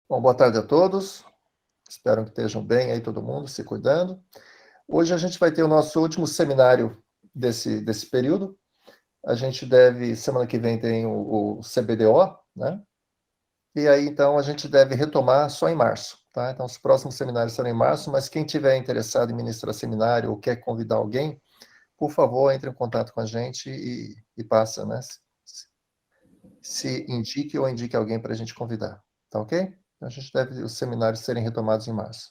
Bom, boa tarde a todos. Espero que estejam bem aí, todo mundo, se cuidando. Hoje a gente vai ter o nosso último seminário desse período. A gente semana que vem tem o CBDO, né? E aí, então, a gente deve retomar só em março, tá? Então, os próximos seminários serão em março, mas quem tiver interessado em ministrar seminário ou quer convidar alguém, por favor, entre em contato com a gente e passa, né? Se indique ou indique alguém para a gente convidar, tá ok? Então, a gente deve os seminários serem retomados em março.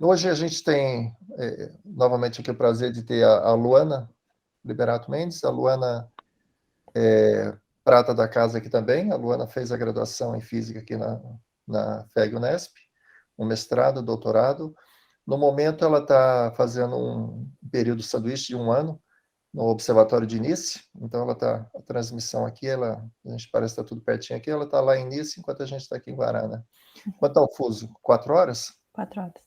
Hoje a gente tem novamente aqui o prazer de ter a Luana Liberato Mendes. A Luana é prata da casa aqui também. A Luana fez a graduação em Física aqui na FEG-Unesp, um mestrado, doutorado. No momento ela está fazendo um período sanduíche de 1 ano no Observatório de Nice. Então ela está, a transmissão aqui, a gente parece que está tudo pertinho aqui, ela está lá em Nice, enquanto a gente está aqui em Guará. Quanto ao fuso? 4 horas? 4 horas.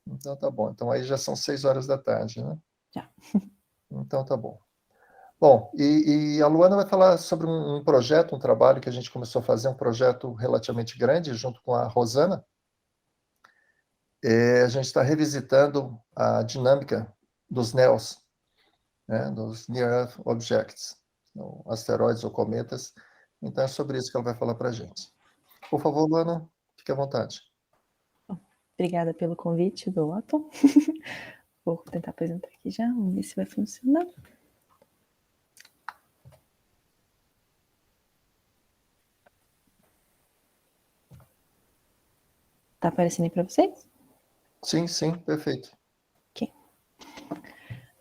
Então tá bom. Então aí já são 6 horas da tarde, né? Já. Então tá bom. Bom, e a Luana vai falar sobre um projeto, um trabalho que a gente começou a fazer, um projeto relativamente grande, junto com a Rosana. A gente está revisitando a dinâmica dos NEOs, né, dos Near Earth Objects, então, asteroides ou cometas. Então é sobre isso que ela vai falar para a gente. Por favor, Luana, fique à vontade. Obrigada pelo convite do Otto. Vou tentar apresentar aqui já, vamos ver se vai funcionar. Tá aparecendo aí para vocês? Sim, perfeito. Ok.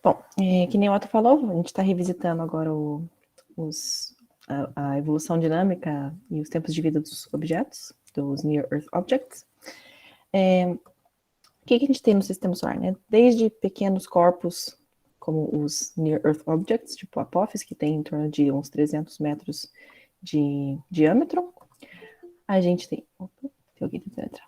Bom, que nem o Otto falou, a gente está revisitando agora a evolução dinâmica e os tempos de vida dos objetos, dos Near Earth Objects. O que a gente tem no sistema solar, né? Desde pequenos corpos, como os Near Earth Objects, tipo Apophis, que tem em torno de uns 300 metros de diâmetro. A gente tem... Opa, tem alguém tentando entrar.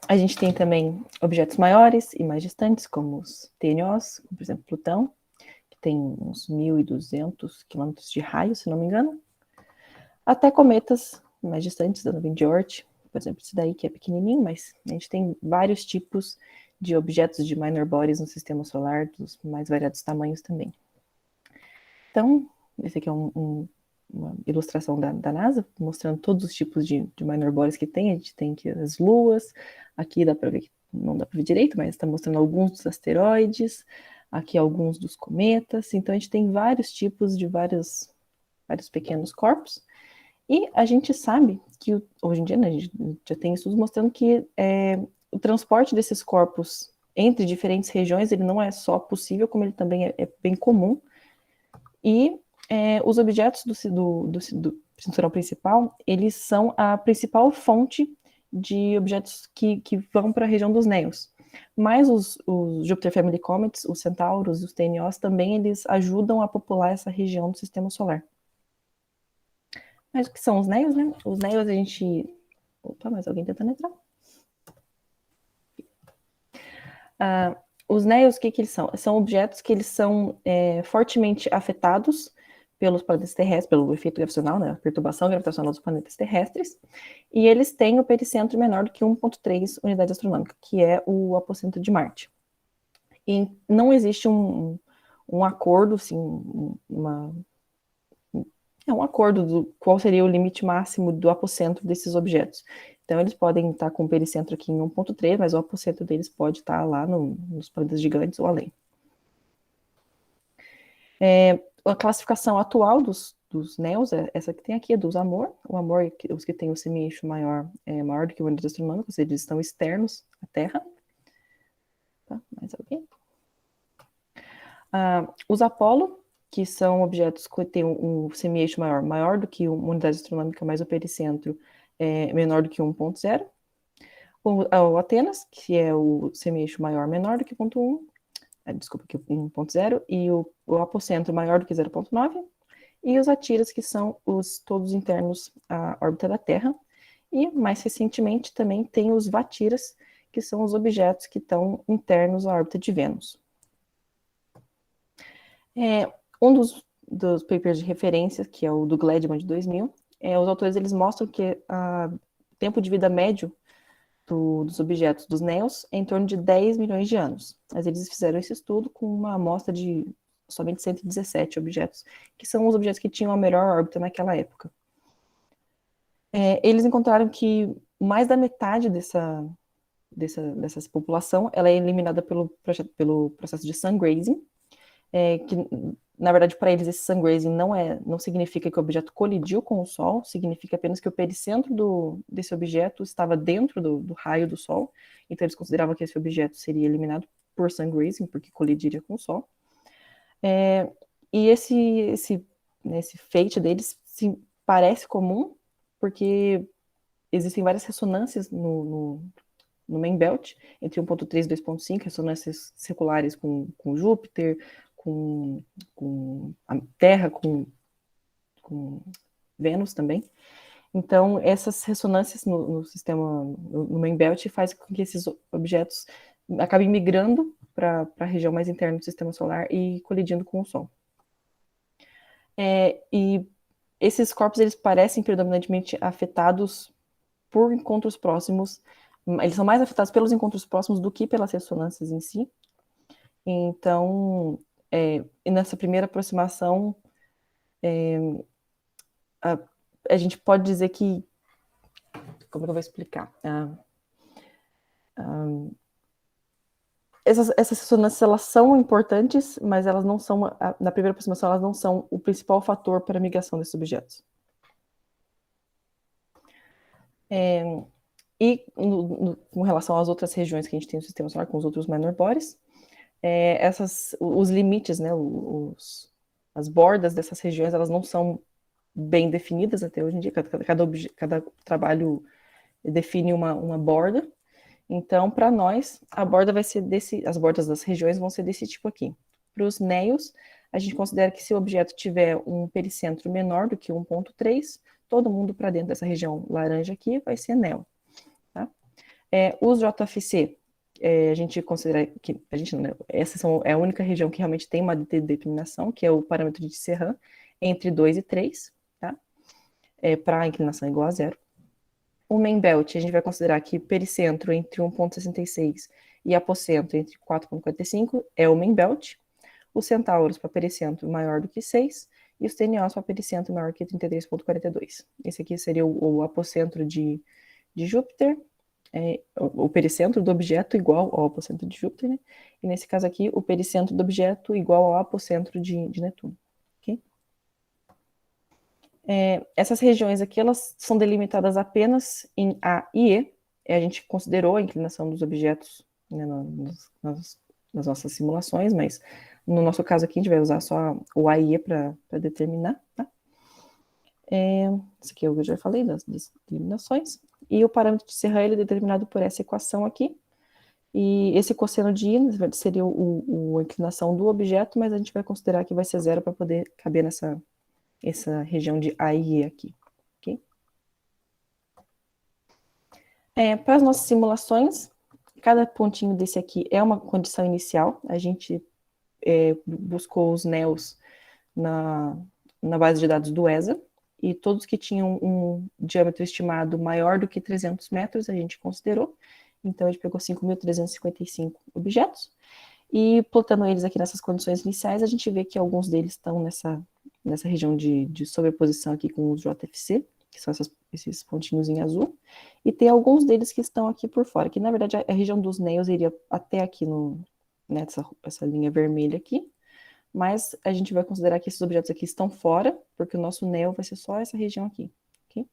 A gente tem também objetos maiores e mais distantes, como os TNOs, como, por exemplo, Plutão, que tem uns 1.200 quilômetros de raio, se não me engano, até cometas mais distantes da nuvem de Oort, por exemplo, esse daí que é pequenininho, mas a gente tem vários tipos de objetos de minor bodies no sistema solar, dos mais variados tamanhos também. Então, esse aqui é uma ilustração da NASA, mostrando todos os tipos de minor bodies que tem. A gente tem aqui as luas, aqui dá para ver, não dá para ver direito, mas está mostrando alguns dos asteroides, aqui alguns dos cometas. Então, a gente tem vários tipos de vários pequenos corpos. E a gente sabe que, hoje em dia, né, a gente já tem estudos mostrando que o transporte desses corpos entre diferentes regiões, ele não é só possível, como ele também é bem comum. E os objetos do cinturão principal, eles são a principal fonte de objetos que vão para a região dos NEOs. Mas os Jupiter Family Comets, os Centauros, os TNOs, também eles ajudam a popular essa região do sistema solar. Mas o que são os NEOs, né? Os NEOs a gente... Opa, mais alguém tentando entrar? Os NEOs, o que eles são? São objetos que eles são fortemente afetados pelos planetas terrestres, pelo efeito gravitacional, né? A perturbação gravitacional dos planetas terrestres, e eles têm o pericentro menor do que 1,3 unidade astronômica, que é o apocentro de Marte. E não existe um acordo, assim, um acordo do qual seria o limite máximo do apocentro desses objetos. Então, eles podem estar com o pericentro aqui em 1,3, mas o apocentro deles pode estar lá nos planetas gigantes ou além. A classificação atual dos NEOs, essa que tem aqui, é dos Amor. O Amor, os que têm o semi-eixo maior, é maior do que o unidade astronômica, ou seja, eles estão externos à Terra. Tá, mais alguém? Os Apollo, que são objetos que têm um semi-eixo maior do que uma unidade astronômica, mas o pericentro é menor do que 1,0. O Atenas, que é o semi-eixo menor do que 0,1, desculpa, que 1,0, e o apocentro maior do que 0,9, e os Atiras, que são todos internos à órbita da Terra, e mais recentemente também tem os Vatiras, que são os objetos que estão internos à órbita de Vênus. Um dos papers de referência, que é o do Gladman de 2000, os autores eles mostram que o tempo de vida médio dos objetos dos NEOs é em torno de 10 milhões de anos. Mas eles fizeram esse estudo com uma amostra de somente 117 objetos, que são os objetos que tinham a melhor órbita naquela época. Eles encontraram que mais da metade dessa população ela é eliminada pelo processo de sun-grazing, que, na verdade, para eles, esse sun-grazing não significa que o objeto colidiu com o Sol, significa apenas que o pericentro desse objeto estava dentro do raio do Sol, então eles consideravam que esse objeto seria eliminado por sun-grazing, porque colidiria com o Sol. E esse fate deles se parece comum, porque existem várias ressonâncias no main belt, entre 1.3 e 2.5, ressonâncias circulares com Júpiter, com a Terra, com Vênus também. Então, essas ressonâncias no sistema, no main belt, faz com que esses objetos acabem migrando para a região mais interna do sistema solar e colidindo com o Sol. E esses corpos, eles parecem predominantemente afetados por encontros próximos. Eles são mais afetados pelos encontros próximos do que pelas ressonâncias em si. Então, nessa primeira aproximação, a gente pode dizer que... Como é que eu vou explicar? Essas ressonâncias, elas são importantes, mas elas não são, na primeira aproximação, elas não são o principal fator para a migração desses objetos. E com relação às outras regiões que a gente tem no sistema solar, com os outros minor bodies, os limites, né, as bordas dessas regiões, elas não são bem definidas até hoje em dia. Cada trabalho define uma borda. Então, para nós, a borda vai ser as bordas das regiões vão ser desse tipo aqui. Para os NEOs, a gente considera que se o objeto tiver um pericentro menor do que 1.3, todo mundo para dentro dessa região laranja aqui vai ser NEO. Tá? Os JFC, a gente considera que... essa é a única região que realmente tem uma determinação, que é o parâmetro de Serran, entre 2 e 3, tá? Para a inclinação igual a 0. O main belt, a gente vai considerar que pericentro entre 1.66 e apocentro entre 4.45 é o main belt. Os centauros para pericentro maior do que 6 e os TNOs para pericentro maior que 33.42. Esse aqui seria o apocentro de Júpiter, o pericentro do objeto igual ao apocentro de Júpiter, né? E nesse caso aqui, o pericentro do objeto igual ao apocentro de Netuno. Okay? Essas regiões aqui, elas são delimitadas apenas em A e E. A gente considerou a inclinação dos objetos, né, nas nossas simulações, mas no nosso caso aqui a gente vai usar só o A e E para determinar, tá? Isso aqui eu já falei das determinações. E o parâmetro de Serran ele é determinado por essa equação aqui. E esse cosseno de I seria a inclinação do objeto, mas a gente vai considerar que vai ser 0 para poder caber essa região de A e E aqui. Okay? Para as nossas simulações, cada pontinho desse aqui é uma condição inicial. A gente buscou os NEOs na base de dados do ESA, e todos que tinham um diâmetro estimado maior do que 300 metros, a gente considerou. Então, a gente pegou 5.355 objetos, e plotando eles aqui nessas condições iniciais, a gente vê que alguns deles estão nessa região de sobreposição aqui com os JFC, que são esses pontinhos em azul, e tem alguns deles que estão aqui por fora, que na verdade a região dos NEOs iria até aqui nessa linha vermelha aqui, mas a gente vai considerar que esses objetos aqui estão fora, porque o nosso NEO vai ser só essa região aqui. Okay?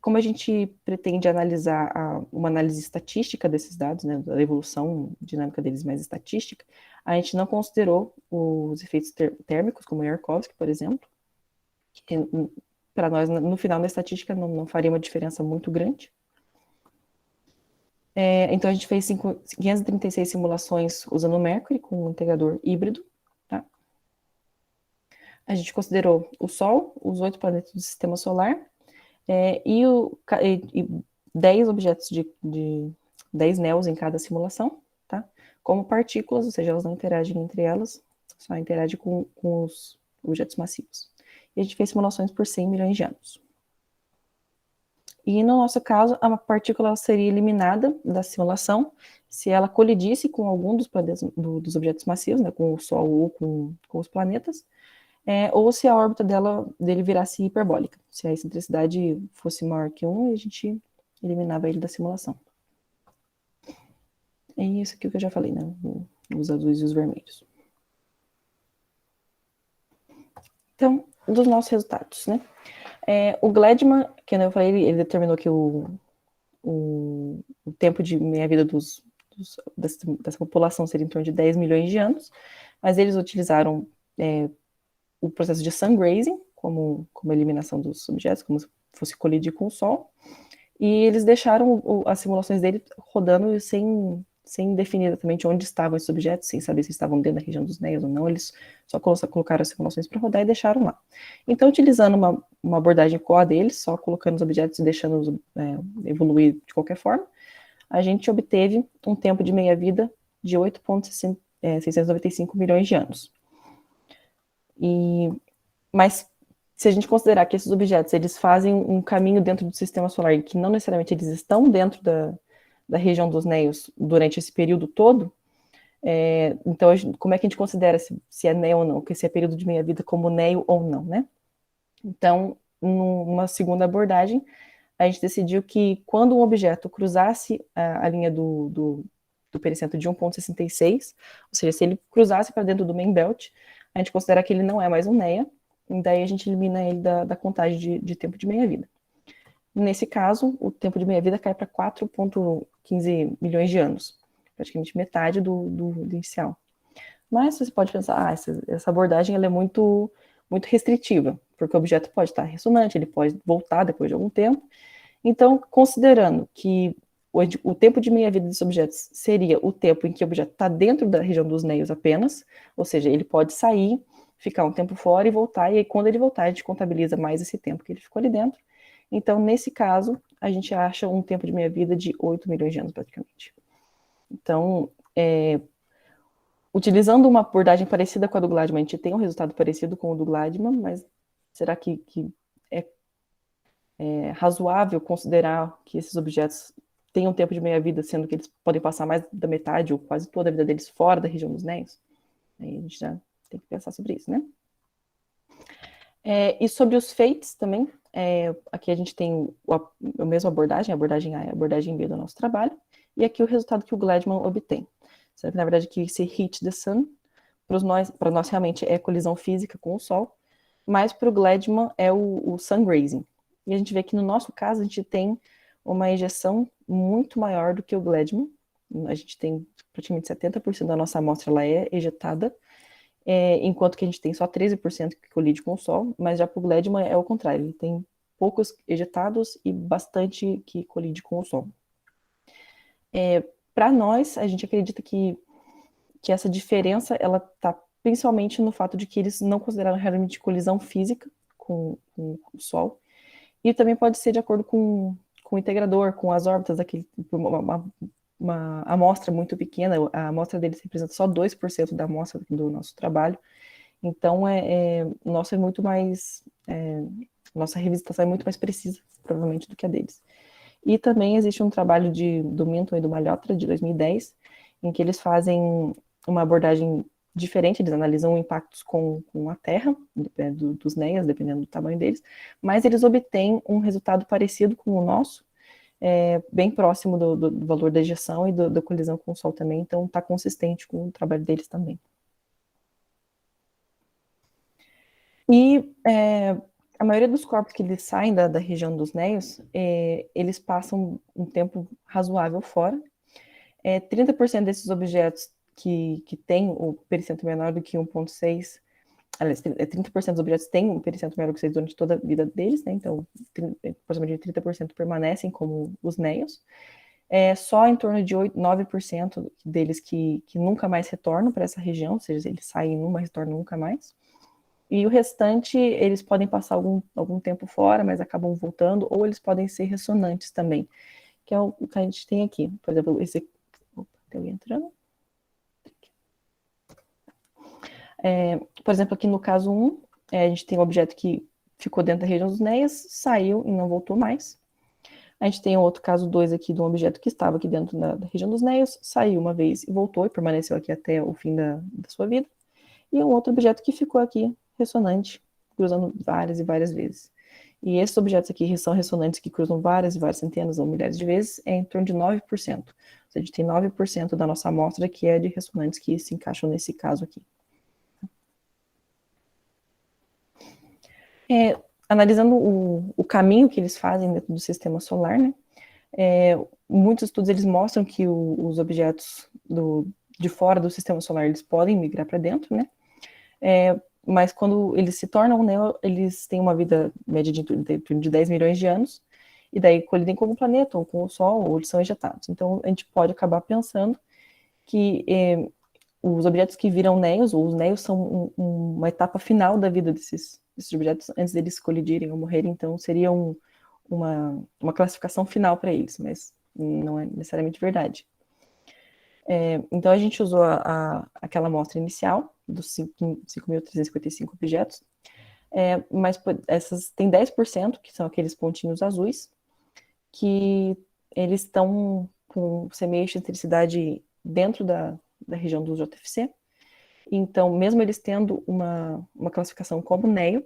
Como a gente pretende analisar uma análise estatística desses dados, né, da evolução dinâmica deles mais estatística, a gente não considerou os efeitos térmicos, como o Yarkovsky, por exemplo, que para nós, no final da estatística, não faria uma diferença muito grande. Então, a gente fez 536 simulações usando o Mercury, com um integrador híbrido. Tá? A gente considerou o Sol, os 8 planetas do Sistema Solar, e 10 objetos de 10 NEOs em cada simulação, tá? Como partículas, ou seja, elas não interagem entre elas, só interagem com os objetos massivos. e a gente fez simulações por 100 milhões de anos. E no nosso caso, a partícula seria eliminada da simulação se ela colidisse com algum dos objetos massivos, né, com o Sol ou com os planetas, ou se a órbita dele virasse hiperbólica. Se a excentricidade fosse maior que 1, a gente eliminava ele da simulação. É isso aqui que eu já falei, né? Os azuis e os vermelhos. Então, dos nossos resultados, né? O Gledman, que eu falei, ele determinou que o tempo de meia-vida dessa população seria em torno de 10 milhões de anos, mas eles utilizaram o processo de sun-grazing como eliminação dos objetos, como se fosse colidir com o Sol, e eles deixaram as simulações dele rodando sem definir exatamente onde estavam esses objetos, sem saber se estavam dentro da região dos Néios ou não, eles só colocaram as simulações para rodar e deixaram lá. Então, utilizando uma abordagem core deles, só colocando os objetos e deixando-os evoluir de qualquer forma, a gente obteve um tempo de meia-vida de 8,695 milhões de anos. Mas se a gente considerar que esses objetos eles fazem um caminho dentro do sistema solar e que não necessariamente eles estão dentro da região dos Néios durante esse período todo, então como é que a gente considera se é Néio ou não, se é período de meia-vida como Néio ou não, né? Então, numa segunda abordagem, a gente decidiu que quando um objeto cruzasse a linha do pericentro de 1,66, ou seja, se ele cruzasse para dentro do main belt, a gente considera que ele não é mais um Neia, e daí a gente elimina ele da contagem de tempo de meia-vida. Nesse caso, o tempo de meia-vida cai para 4,15 milhões de anos, praticamente metade do inicial. Mas você pode pensar, essa abordagem ela é muito, muito restritiva, porque o objeto pode estar ressonante, ele pode voltar depois de algum tempo. Então, considerando que o tempo de meia-vida desses objetos seria o tempo em que o objeto está dentro da região dos Néios apenas, ou seja, ele pode sair, ficar um tempo fora e voltar, e aí quando ele voltar, a gente contabiliza mais esse tempo que ele ficou ali dentro. Então, nesse caso, a gente acha um tempo de meia-vida de 8 milhões de anos, praticamente. Então, utilizando uma abordagem parecida com a do Gladman, a gente tem um resultado parecido com o do Gladman, mas será que é razoável considerar que esses objetos têm um tempo de meia-vida, sendo que eles podem passar mais da metade ou quase toda a vida deles fora da região dos Néios? Aí a gente já tem que pensar sobre isso, né? E sobre os fates também, aqui a gente tem a mesma abordagem, a abordagem A e a abordagem B do nosso trabalho, e aqui o resultado que o Gladman obtém. Sabe, na verdade, que esse hit the sun, para nós realmente é colisão física com o Sol, mas para o Gladman é o sun grazing. E a gente vê que no nosso caso a gente tem uma ejeção muito maior do que o Gladman. A gente tem praticamente 70% da nossa amostra ela é ejetada, enquanto que a gente tem só 13% que colide com o Sol, mas já para o Gladman é o contrário, ele tem poucos ejetados e bastante que colide com o Sol. Para nós, a gente acredita que essa diferença ela está principalmente no fato de que eles não consideraram realmente colisão física com o Sol, e também pode ser de acordo com o integrador, com as órbitas daquele, uma amostra muito pequena, a amostra deles representa só 2% da amostra do nosso trabalho, então nossa é muito mais, nossa revisitação é muito mais precisa, provavelmente, do que a deles. E também existe um trabalho do Minton e do Malhotra, de 2010, em que eles fazem uma abordagem diferente, eles analisam impactos com a Terra, dos Neias, dependendo do tamanho deles, mas eles obtêm um resultado parecido com o nosso, bem próximo do valor da ejeção e da colisão com o Sol também, então está consistente com o trabalho deles também. E a maioria dos corpos que eles saem da região dos Néios, eles passam um tempo razoável fora. 30% desses objetos que têm o pericentro menor do que 1,6, aliás, 30% dos objetos têm um pericentro menor do que 6 durante toda a vida deles, né? Então, aproximadamente 30% permanecem como os Néios. Só em torno de 9% deles que nunca mais retornam para essa região, ou seja, eles saem em uma, retornam nunca mais. E o restante, eles podem passar algum tempo fora, mas acabam voltando, ou eles podem ser ressonantes também, que é o que a gente tem aqui. Por exemplo, esse... Opa, tem alguém entrando? Por exemplo, aqui no caso 1, a gente tem um objeto que ficou dentro da região dos Neias, saiu e não voltou mais. A gente tem outro caso 2 aqui de um objeto que estava aqui dentro da região dos Neios, saiu uma vez e voltou e permaneceu aqui até o fim da sua vida. E um outro objeto que ficou aqui ressonante, cruzando várias e várias vezes. E esses objetos aqui são ressonantes que cruzam várias e várias centenas ou milhares de vezes, é em torno de 9%. Ou seja, a gente tem 9% da nossa amostra que é de ressonantes que se encaixam nesse caso aqui. Analisando o caminho que eles fazem dentro do sistema solar, né? Muitos estudos eles mostram que os objetos de fora do sistema solar eles podem migrar para dentro, né? Mas quando eles se tornam neo, eles têm uma vida média de 10 milhões de anos, e daí colidem com o planeta, ou com o Sol, ou eles são ejetados. Então, a gente pode acabar pensando que os objetos que viram néos, ou os néos, são uma etapa final da vida desses objetos, antes deles colidirem ou morrerem, então seria uma classificação final para eles, mas não é necessariamente verdade. Então, a gente usou aquela amostra inicial, dos 5.355 objetos, mas essas tem 10%, que são aqueles pontinhos azuis, que eles estão com semelhança de intensidade dentro da região do JFC. Então, mesmo eles tendo uma classificação como NEO,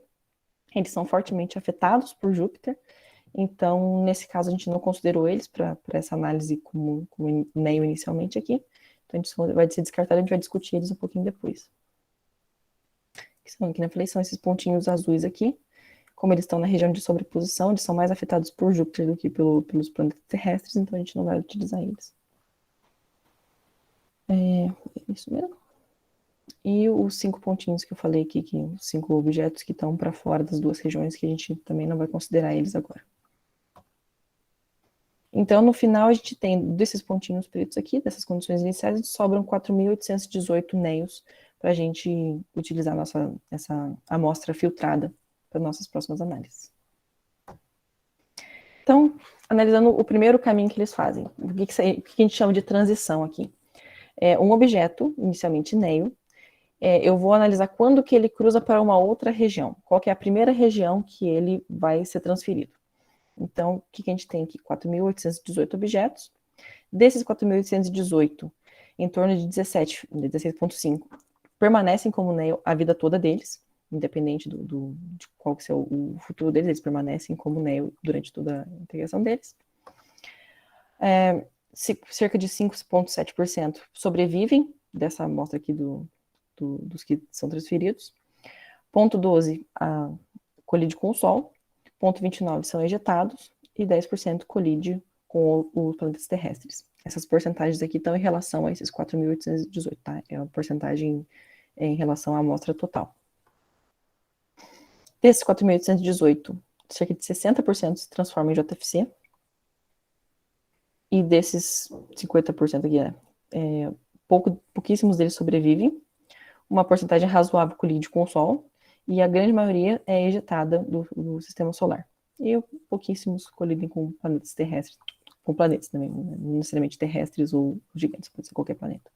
eles são fortemente afetados por Júpiter. Então, nesse caso, a gente não considerou eles para essa análise como NEO inicialmente aqui. Então, a gente vai ser descartado, a gente vai discutir eles um pouquinho depois. Que eu falei, são esses pontinhos azuis aqui. Como eles estão na região de sobreposição, eles são mais afetados por Júpiter do que pelos planetas terrestres, então a gente não vai utilizar eles. É isso mesmo. E os 5 pontinhos que eu falei aqui, que os 5 objetos que estão para fora das duas regiões, que a gente também não vai considerar eles agora. Então, no final, a gente tem desses pontinhos pretos aqui, dessas condições iniciais, sobram 4.818 néos para a gente utilizar essa amostra filtrada para nossas próximas análises. Então, analisando o primeiro caminho que eles fazem, o que a gente chama de transição aqui? Um objeto, inicialmente néo, eu vou analisar quando que ele cruza para uma outra região. Qual que é a primeira região que ele vai ser transferido? Então, o que a gente tem aqui? 4.818 objetos. Desses 4.818, em torno de 16,5 permanecem como NEO a vida toda deles, independente de qual que seja o futuro deles, eles permanecem como NEO durante toda a integração deles. Cerca de 5,7% sobrevivem dessa amostra aqui dos que são transferidos. 0,12 colide com o Sol, 0,29 são ejetados e 10% colide com os planetas terrestres. Essas porcentagens aqui estão em relação a esses 4.818, tá? É uma porcentagem em relação à amostra total. Desses 4.818, cerca de 60% se transformam em JFC. E desses 50% aqui, pouquíssimos deles sobrevivem. Uma porcentagem razoável colide com o Sol. E a grande maioria é ejetada do sistema solar. E pouquíssimos colidem com planetas terrestres. Com planetas também, não necessariamente terrestres ou gigantes, pode ser qualquer planeta.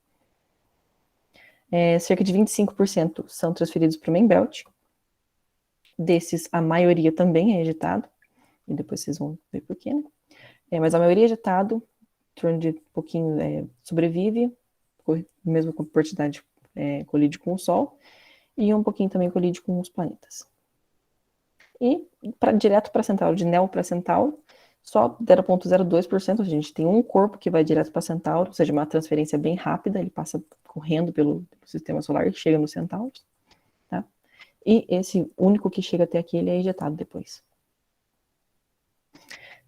Cerca de 25% são transferidos para o Main Belt. Desses, a maioria também é ejetado. E depois vocês vão ver por quê, né? Mas a maioria é ejetado, em torno de pouquinho sobrevive, mesmo com quantidade colide com o Sol, e um pouquinho também colide com os planetas. E direto para Centauro, de Neo para Centauro, só 0,02%, a gente tem um corpo que vai direto para Centauro, ou seja, uma transferência bem rápida, ele passa correndo pelo sistema solar e chega no Centauro, tá? E esse único que chega até aqui, ele é ejetado depois.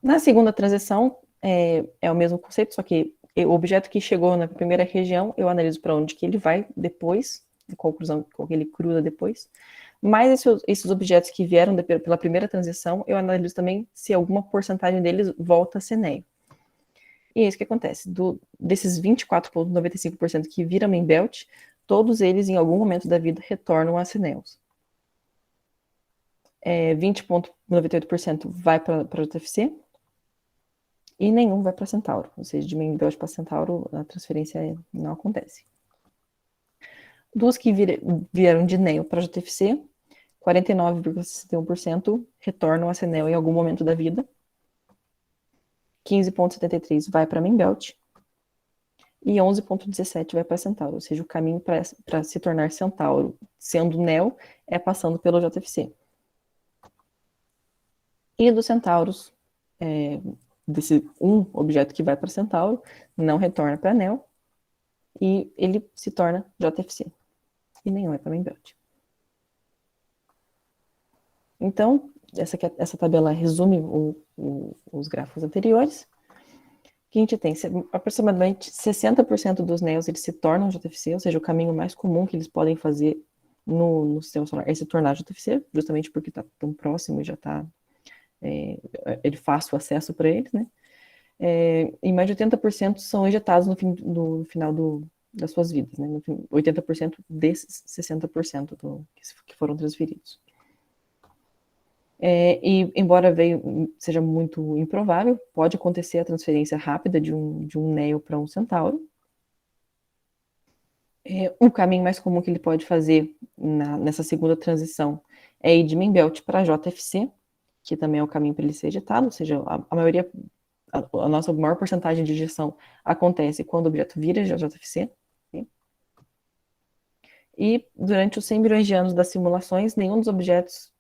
Na segunda transição, é o mesmo conceito, só que o objeto que chegou na primeira região, eu analiso para onde que ele vai depois, qual que ele cruza depois. Mas esses objetos que vieram pela primeira transição, eu analiso também se alguma porcentagem deles volta a ser NEO. E é isso que acontece. Desses 24,95% que viram Main Belt, todos eles, em algum momento da vida, retornam a ser NEOs. 20,98% vai para o JFC e nenhum vai para Centauro. Ou seja, de Main Belt para Centauro, a transferência não acontece. Dos que vieram de NEO para JFC, 49,61% retornam a ser Neo em algum momento da vida. 15,73% vai para Main-Belt. E 11,17% vai para Centauro. Ou seja, o caminho para se tornar Centauro, sendo Neo, é passando pelo JFC. E dos Centauros, desse um objeto que vai para Centauro, não retorna para Neo, e ele se torna JFC. E nenhum é para Main-Belt. Então, essa tabela resume os gráficos anteriores. Que a gente tem aproximadamente 60% dos Neos eles se tornam JFC, ou seja, o caminho mais comum que eles podem fazer no sistema solar é se tornar JFC, justamente porque está tão próximo e já está ele fácil acesso para eles, né? E mais de 80% são ejetados no final das suas vidas, né? 80% desses 60% que foram transferidos. E embora seja muito improvável, pode acontecer a transferência rápida de um Neo para um Centauro. O caminho mais comum que ele pode fazer nessa segunda transição é ir de Main-Belt para JFC, que também é o caminho para ele ser ejetado, ou seja, a maioria, a nossa maior porcentagem de ejeção acontece quando o objeto vira JFC. E durante os 100 milhões de anos das simulações, nenhum dos objetos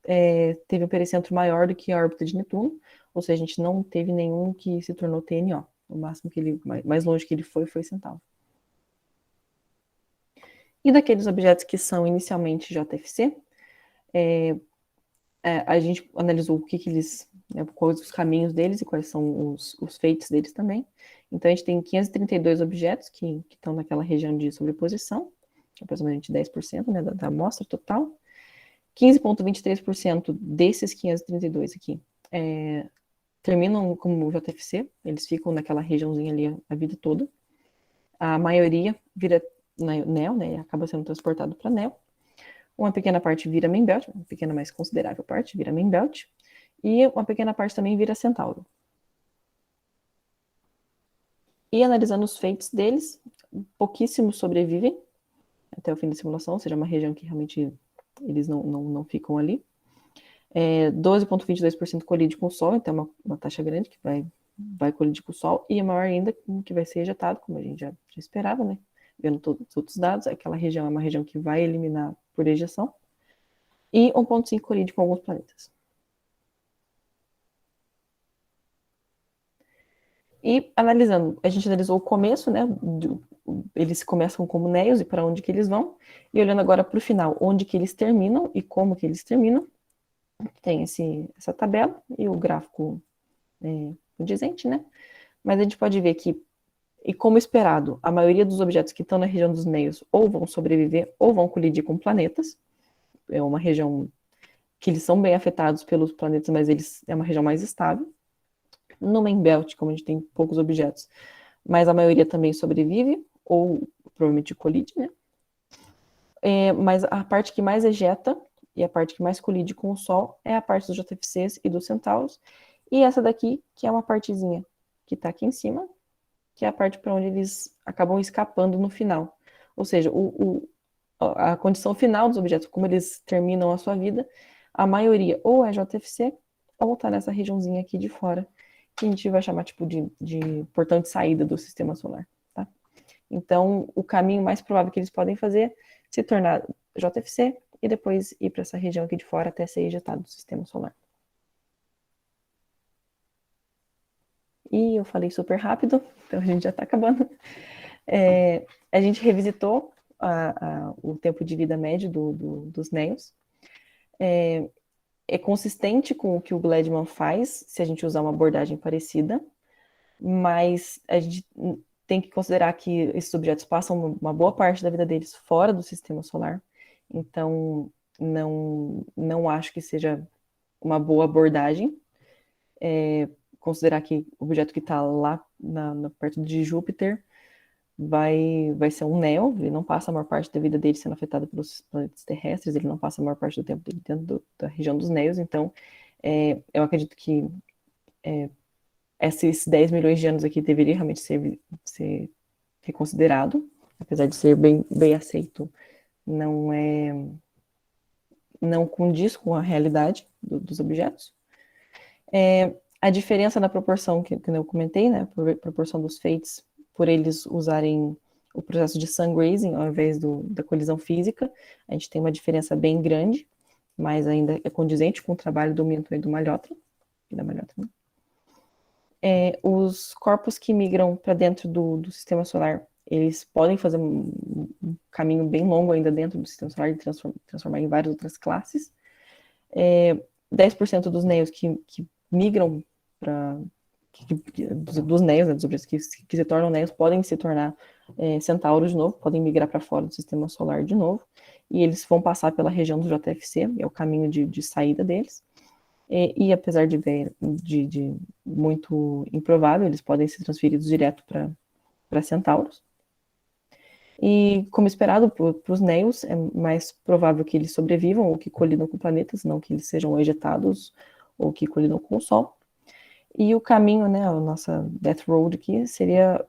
teve um pericentro maior do que a órbita de Netuno, ou seja, a gente não teve nenhum que se tornou TNO. O máximo que ele, mais longe que ele foi Centauro. E daqueles objetos que são inicialmente JFC, a gente analisou o que eles, quais os caminhos deles e quais são os feitos deles também. Então a gente tem 532 objetos que estão naquela região de sobreposição, aproximadamente 10%, né, da amostra total. 15,23% desses 532 aqui terminam como JFC, eles ficam naquela regiãozinha ali a vida toda. A maioria vira Neo, né, acaba sendo transportado para Neo. Uma pequena parte vira Main-Belt, uma pequena, mas considerável parte vira Main-Belt. E uma pequena parte também vira Centauro. E analisando os feitos deles, pouquíssimos sobrevivem até o fim da simulação, ou seja, uma região que realmente eles não ficam ali. 12,22% colide com o Sol, então é uma taxa grande que vai colidir com o Sol, e a maior ainda que vai ser ejetado, como a gente já esperava, né? Vendo todos os outros dados, aquela região é uma região que vai eliminar por ejeção, e 1,5% colide com alguns planetas. E analisando, a gente analisou o começo, né? Eles começam como Neos e para onde que eles vão, e olhando agora para o final, onde que eles terminam e como que eles terminam, tem essa tabela e o gráfico condizente, né? Mas a gente pode ver que, e como esperado, a maioria dos objetos que estão na região dos Neos ou vão sobreviver ou vão colidir com planetas. É uma região que eles são bem afetados pelos planetas, mas é uma região mais estável. No Main-Belt, como a gente tem poucos objetos, mas a maioria também sobrevive, ou provavelmente colide, né? Mas a parte que mais ejeta e a parte que mais colide com o Sol é a parte dos JFCs e dos Centauros, e essa daqui, que é uma partezinha que está aqui em cima, que é a parte para onde eles acabam escapando no final. Ou seja, a condição final dos objetos, como eles terminam a sua vida, a maioria ou é JFC, ou está nessa regiãozinha aqui de fora, que a gente vai chamar tipo de portão de saída do sistema solar. Tá? Então, o caminho mais provável que eles podem fazer é se tornar JFC e depois ir para essa região aqui de fora até ser ejetado do sistema solar. E eu falei super rápido, então a gente já está acabando. A gente revisitou o tempo de vida médio dos Neos. É consistente com o que o Gladman faz, se a gente usar uma abordagem parecida, mas a gente tem que considerar que esses objetos passam uma boa parte da vida deles fora do sistema solar, então não acho que seja uma boa abordagem considerar que o objeto que está lá perto de Júpiter vai ser um Neo, ele não passa a maior parte da vida dele sendo afetado pelos planetas terrestres, ele não passa a maior parte do tempo dele dentro da região dos Neos, então eu acredito que esses 10 milhões de anos aqui deveria realmente ser reconsiderado, apesar de ser bem aceito, não não condiz com a realidade dos objetos. A diferença na proporção que eu comentei, né, a proporção dos fates, por eles usarem o processo de sun grazing ao invés da colisão física, a gente tem uma diferença bem grande, mas ainda é condizente com o trabalho do Milton e do Malhotra, né? Os corpos que migram para dentro do sistema solar, eles podem fazer um caminho bem longo ainda dentro do sistema solar e transformar em várias outras classes. 10% dos Neos que migram dos Neos, né, dos objetos que se tornam Neos, podem se tornar centauros de novo, podem migrar para fora do sistema solar de novo, e eles vão passar pela região do JFC, é o caminho de saída deles. E apesar de muito improvável, eles podem ser transferidos direto para centauros. E, como esperado, para os Neos, é mais provável que eles sobrevivam ou que colidam com planetas, não que eles sejam ejetados ou que colidam com o Sol. E o caminho, né, a nossa Death Road aqui, seria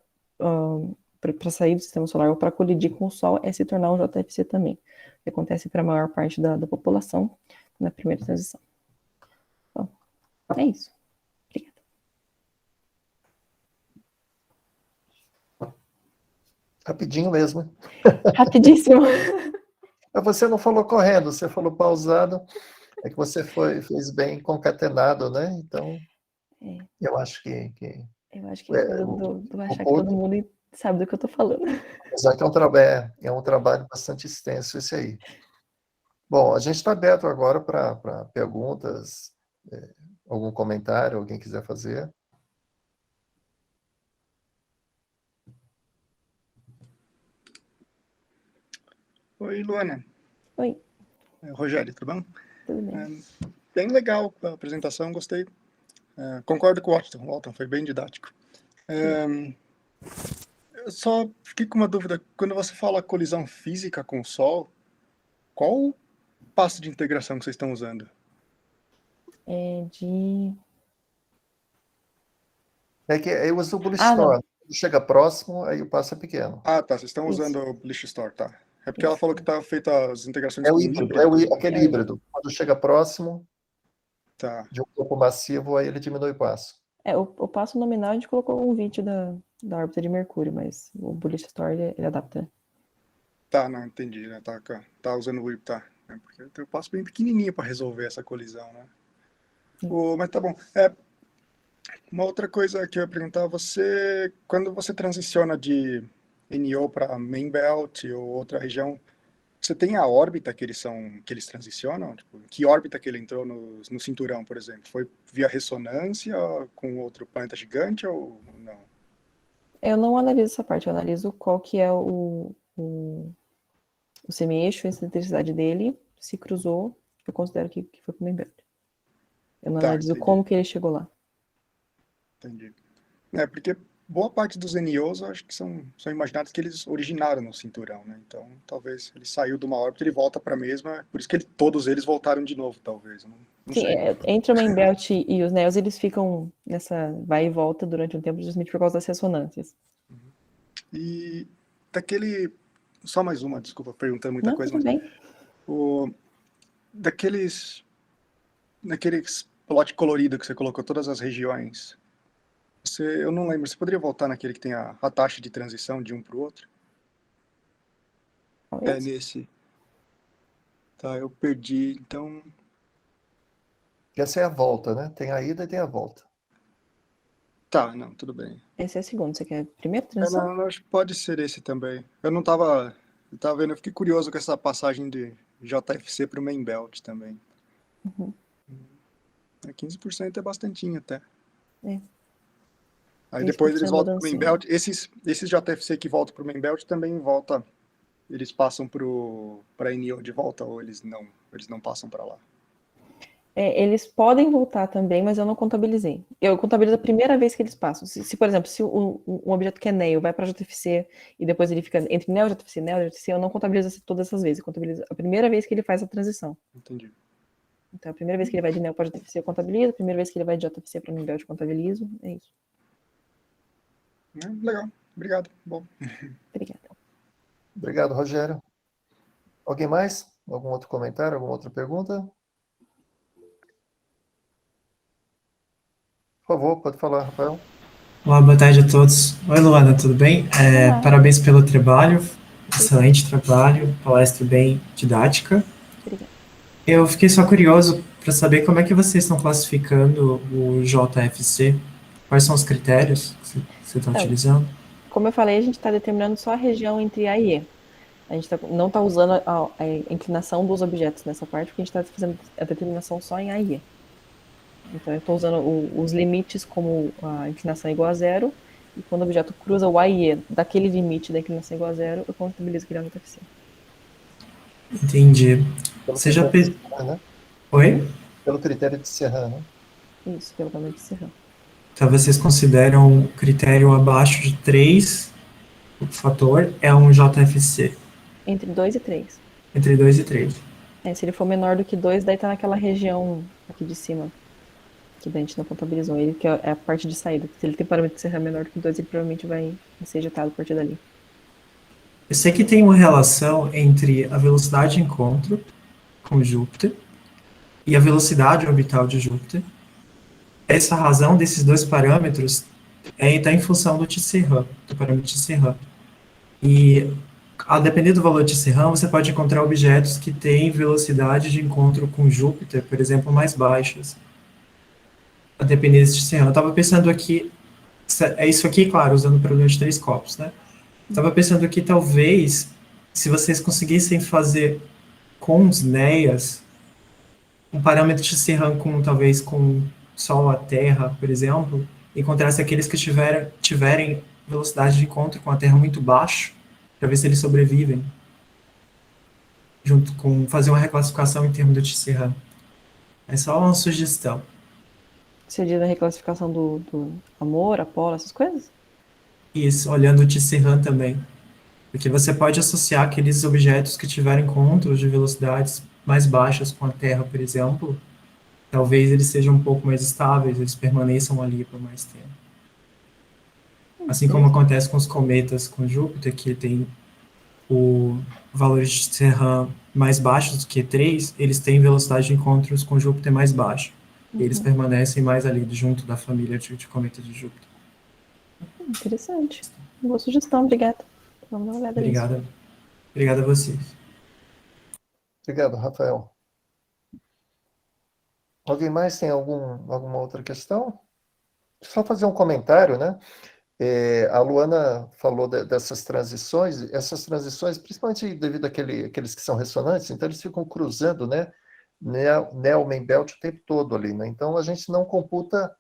para sair do sistema solar ou para colidir com o Sol, é se tornar um JFC também. Que acontece para a maior parte da população na primeira transição. Bom, é isso. Obrigada. Rapidinho mesmo. Rapidíssimo. Mas você não falou correndo, você falou pausado. É que você fez bem concatenado, né? Então, eu acho que eu acho que é coisa do achar que outro, todo mundo sabe do que eu estou falando. apesar que é um trabalho bastante extenso esse aí. Bom, a gente está aberto agora para perguntas, algum comentário, alguém quiser fazer. Oi, Luana. Oi. Rogério, tudo bom? Tudo bem. Bem legal a apresentação, gostei. Concordo com o Walton, foi bem didático. Eu só fiquei com uma dúvida. Quando você fala colisão física com o Sol, qual o passo de integração que vocês estão usando? É que eu uso o Bullish Store. Quando chega próximo, aí o passo é pequeno. Ah, tá. Vocês estão usando o Bullish Store, tá. É porque ela falou que tá feita as integrações com híbrido. Aquele híbrido. Quando chega próximo de um corpo massivo, aí ele diminui o passo. O passo nominal a gente colocou um vídeo da órbita de Mercúrio, mas o Bullish Store ele adapta. Tá, não, entendi, né? Tá usando o híbrido, tá. Porque tem um passo bem pequenininho para resolver essa colisão, né? Mas tá bom. Uma outra coisa que eu ia perguntar, quando você transiciona de NO para Main Belt ou outra região, você tem a órbita que eles transicionam? Tipo, que órbita que ele entrou no cinturão, por exemplo? Foi via ressonância com outro planeta gigante ou não? Eu não analiso essa parte, eu analiso qual que é o semi-eixo, a excentricidade dele, se cruzou, eu considero que foi para o Main Belt. Eu não analiso como que ele chegou lá. Entendi. Porque boa parte dos NOs, eu acho que são imaginados que eles originaram no cinturão, né? Então, talvez ele saiu de uma órbita, ele volta para a mesma, por isso que todos eles voltaram de novo, talvez. Não Sim, sei. Entre o Main Belt e os Neos, eles ficam nessa vai e volta durante um tempo, justamente por causa das ressonâncias. E só mais uma, desculpa, perguntando muita coisa. Tudo bem. Daqueles plot colorido que você colocou, todas as regiões, eu não lembro, você poderia voltar naquele que tem a taxa de transição de um para o outro? Nesse. Tá, eu perdi, então... Essa é a volta, né? Tem a ida e tem a volta. Tá, não, tudo bem. Esse é o segundo, você quer a primeira transição? Não, acho que pode ser esse também. Eu tava vendo, eu fiquei curioso com essa passagem de JFC para o Main Belt também. 15% é bastantinho até. Aí depois eles voltam para o Main Belt. Esses JFC que voltam para o Main Belt também voltam. Eles passam para a NO de volta ou eles não passam para lá? Eles podem voltar também, mas eu não contabilizei. Eu contabilizo a primeira vez que eles passam. Se por exemplo, se um objeto que é NEO vai para JFC e depois ele fica entre NEO e JFC, eu não contabilizo todas essas vezes. Eu contabilizo a primeira vez que ele faz a transição. Entendi. Então, a primeira vez que ele vai de NEO para JFC, eu contabilizo. A primeira vez que ele vai de JFC para Main Belt, eu contabilizo. É isso. Legal. Obrigado. Bom. Obrigada. Obrigado, Rogério. Alguém mais? Algum outro comentário? Alguma outra pergunta? Por favor, pode falar, Rafael. Olá, boa tarde a todos. Oi, Luana, tudo bem? Olá. Parabéns pelo trabalho, excelente trabalho, palestra bem didática. Obrigada. Eu fiquei só curioso para saber como é que vocês estão classificando o JFC. Quais são os critérios que você está Então, utilizando? Como eu falei, a gente está determinando só a região entre A e E. A gente não está usando a inclinação dos objetos nessa parte, porque a gente está fazendo a determinação só em A e E. Então, eu estou usando os limites como a inclinação é igual a zero, e quando o objeto cruza o A e E daquele limite da inclinação igual a zero, eu contabilizo que ele é um JFC. Entendi. Pelo Você já critério fez... de Serran, né? Oi? Pelo critério de Serran, né? Isso, pelo tamanho de Serran. Então, vocês consideram o critério abaixo de 3, o fator, é um JFC, Entre 2 e 3. entre 2 e 3. Se ele for menor do que 2, daí tá naquela região aqui de cima, que daí a gente não contabilizou ele, que é a parte de saída. Se ele tem parâmetro de Serran menor do que 2, ele provavelmente vai ser ejetado a partir dali. Eu sei que tem uma relação entre a velocidade de encontro com Júpiter e a velocidade orbital de Júpiter. Essa razão desses dois parâmetros está em função do Tisserand, do parâmetro Tisserand. E, a depender do valor de Tisserand, você pode encontrar objetos que têm velocidade de encontro com Júpiter, por exemplo, mais baixas. A depender desse Tisserand. Eu estava pensando aqui, é isso aqui, claro, usando o problema de telescópios, né? Estava pensando que talvez, se vocês conseguissem fazer com os NEAs, um parâmetro de Serran talvez com Sol a Terra, por exemplo, encontrasse aqueles que tiverem velocidade de encontro com a Terra muito baixo, para ver se eles sobrevivem, junto com fazer uma reclassificação em termos do Tisserand. É só uma sugestão. Você diz a reclassificação do Amor, Apolo, essas coisas? Isso, olhando o Tisserand também. Porque você pode associar aqueles objetos que tiverem encontros de velocidades mais baixas com a Terra, por exemplo, talvez eles sejam um pouco mais estáveis, eles permaneçam ali por mais tempo. Assim como acontece com os cometas com Júpiter, que tem o valor de Serran mais baixos do que 3, eles têm velocidade de encontros com Júpiter mais baixa. E eles permanecem mais ali junto da família de cometas de Júpiter. Interessante. Boa sugestão, obrigada. Vamos dar uma olhada nisso. Obrigado a vocês. Obrigado, Rafael. Alguém mais tem alguma outra questão? Só fazer um comentário, né? A Luana falou dessas transições, essas transições, principalmente devido àqueles que são ressonantes, então eles ficam cruzando, né? Neo, main belt o tempo todo ali, né? Então a gente não computa,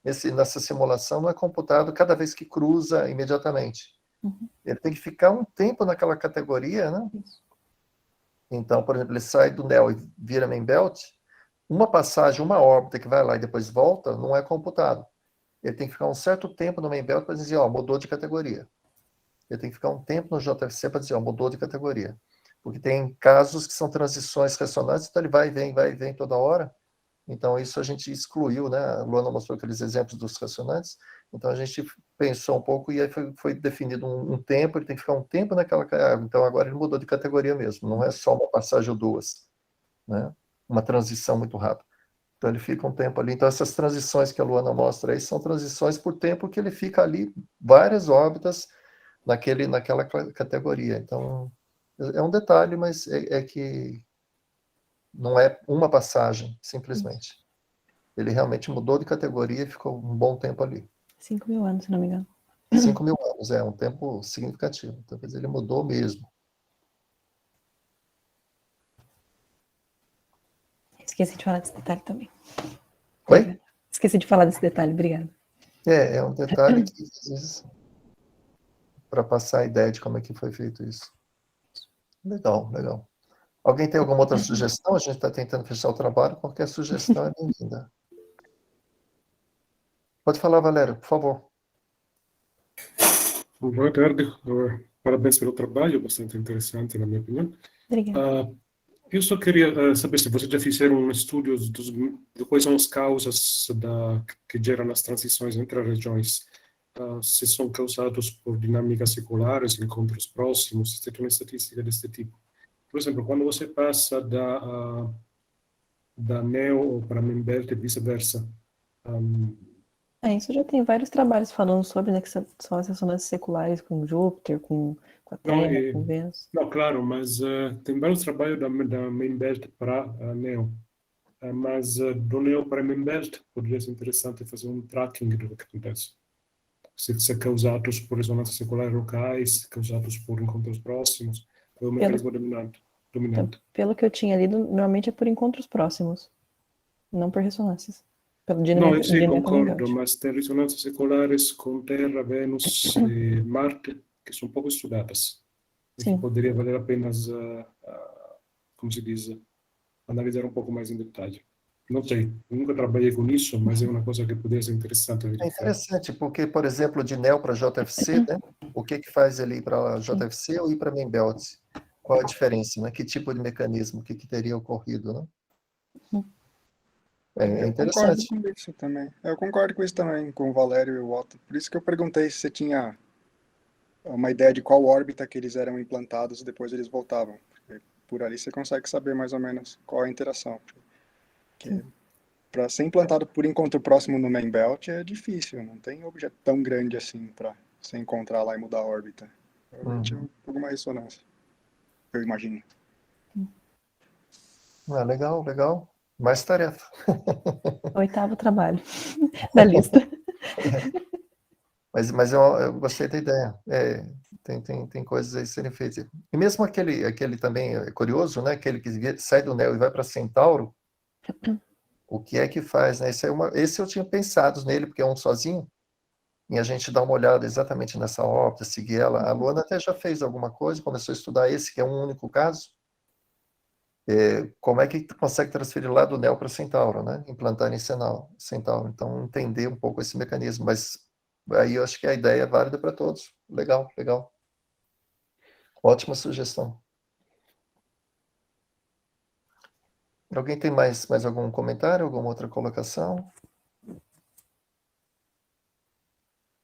nessa simulação, não é computado cada vez que cruza imediatamente. Ele tem que ficar um tempo naquela categoria, né? Então, por exemplo, ele sai do Neo e vira main belt, uma passagem, uma órbita que vai lá e depois volta, não é computado. Ele tem que ficar um certo tempo no main belt para dizer, ó, mudou de categoria. Ele tem que ficar um tempo no JFC para dizer, ó, mudou de categoria. Porque tem casos que são transições ressonantes, então ele vai e vem toda hora. Então, isso a gente excluiu, né? A Luana mostrou aqueles exemplos dos ressonantes. Então, a gente pensou um pouco e aí foi definido um tempo, ele tem que ficar um tempo naquela... Então, agora ele mudou de categoria mesmo. Não é só uma passagem ou duas, né? Uma transição muito rápida. Então, ele fica um tempo ali. Então, essas transições que a Luana mostra aí são transições por tempo que ele fica ali, várias órbitas naquela categoria. Então, é um detalhe, mas é que não é uma passagem, simplesmente. Ele realmente mudou de categoria e ficou um bom tempo ali. 5.000 anos, se não me engano. 5.000 anos, é um tempo significativo. Talvez ele mudou mesmo. Esqueci de falar desse detalhe também. Oi? Esqueci de falar desse detalhe, obrigada. É um detalhe que, às vezes, para passar a ideia de como é que foi feito isso. Legal, legal. Alguém tem alguma outra sugestão? A gente está tentando fechar o trabalho. Qualquer sugestão é bem-vinda. Pode falar, Valério, por favor. Boa tarde. Parabéns pelo trabalho, bastante interessante, na minha opinião. Obrigada. Eu só queria saber se vocês já fizeram estudos de quais são as causas que geram as transições entre as regiões. Se são causados por dinâmicas seculares, encontros próximos, se tem uma estatística desse tipo. por exemplo, quando você passa da Neo para Membelt e vice-versa, Isso já tem vários trabalhos falando sobre, né, que são as ressonâncias seculares com Júpiter, com a não, Terra, com Vênus. não, claro, mas tem vários trabalhos da Membelt para Neo. Mas do Neo para Membelt poderia ser interessante fazer um tracking do que acontece. Se causados por ressonâncias seculares locais, causados por encontros próximos, é o mecanismo dominante. Então, pelo que eu tinha lido, normalmente é por encontros próximos, não por ressonâncias. Não, eu sim, concordo, mas tem ressonâncias seculares com Terra, Vênus e Marte, que são pouco estudadas. E que poderia valer a pena, como se diz, analisar um pouco mais em detalhe. Não sei, nunca trabalhei com isso, mas é uma coisa que poderia ser interessante verificar. É interessante, porque, por exemplo, de NEO para JFC, né? O que faz ele ir para JFC ou ir para Membelt? Qual a diferença, né? Que tipo de mecanismo, o que teria ocorrido, né? É interessante. Eu concordo com isso também. Eu concordo com isso também, com o Valério e o Otto. Por isso que eu perguntei se você tinha uma ideia de qual órbita que eles eram implantados e depois eles voltavam. Porque por ali você consegue saber mais ou menos qual é a interação. Para ser implantado por encontro próximo no main belt é difícil, não tem objeto tão grande assim para você encontrar lá e mudar a órbita. Realmente é um pouco mais ressonância, eu imagino. Legal, legal. Mais tarefa. 8º trabalho da lista. Mas eu gostei da ideia. Tem coisas aí serem feitas. E mesmo aquele também é curioso, né? Aquele que sai do Neo e vai para Centauro, o que é que faz, né? Esse eu tinha pensado nele, porque é um sozinho, e a gente dá uma olhada exatamente nessa órbita, seguir ela. A Luana até já fez alguma coisa, começou a estudar esse, que é um único caso. Como é que consegue transferir lá do Neo para Centauro, né? Implantar em Centauro. Então, entender um pouco esse mecanismo. Mas aí eu acho que a ideia é válida para todos. Legal, legal. Ótima sugestão. Alguém tem mais algum comentário, alguma outra colocação?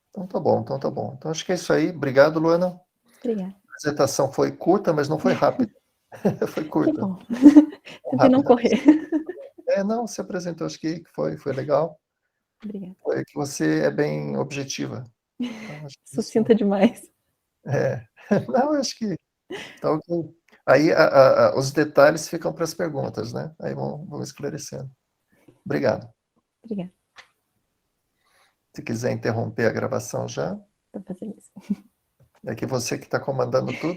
Então tá bom. Então acho que é isso aí. Obrigado, Luana. Obrigada. A apresentação foi curta, mas não foi rápida. Foi curta. Que bom. Tentei não correr. Não, se apresentou, acho que foi legal. Obrigada. Foi que você é bem objetiva. Então, acho que Sucinta demais. Não, acho que tá ok. Aí os detalhes ficam para as perguntas, né? Aí vão esclarecendo. Obrigado. Obrigada. Se quiser interromper a gravação já, Estou fazendo isso. é que você que está comandando tudo.